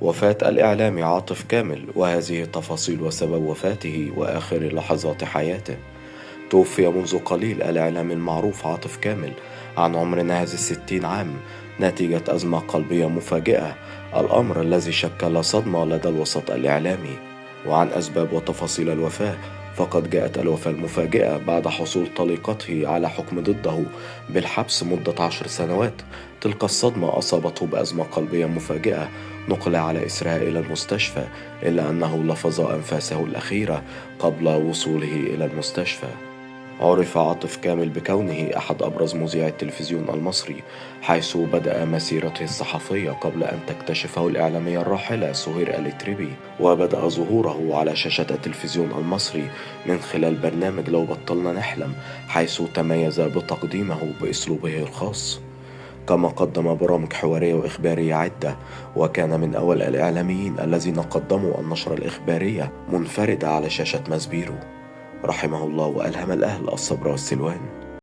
وفاة الإعلامي عاطف كامل، وهذه تفاصيل وسبب وفاته وآخر لحظات حياته. توفي منذ قليل الإعلامي المعروف عاطف كامل عن عمر ناهز 60 عام نتيجة أزمة قلبية مفاجئة، الأمر الذي شكل صدمة لدى الوسط الإعلامي. وعن أسباب وتفاصيل الوفاة، فقد جاءت الوفاة المفاجئة بعد حصول طليقته على حكم ضده بالحبس مدة 10 سنوات. تلك الصدمة أصابته بأزمة قلبية مفاجئة، نقل على إسرها إلى المستشفى، إلا أنه لفظ أنفاسه الأخيرة قبل وصوله إلى المستشفى. عرف عاطف كامل بكونه أحد أبرز مذيعي التلفزيون المصري، حيث بدأ مسيرته الصحفية قبل أن تكتشفه الإعلامية الراحلة سهير الإتربي، وبدأ ظهوره على شاشة التلفزيون المصري من خلال برنامج لو بطلنا نحلم، حيث تميز بتقديمه بأسلوبه الخاص. كما قدم برامج حوارية وإخبارية عدة، وكان من أول الإعلاميين الذين قدموا النشرة الإخبارية منفردة على شاشة ماسبيرو. رحمه الله وألهم الأهل الصبر والسلوان.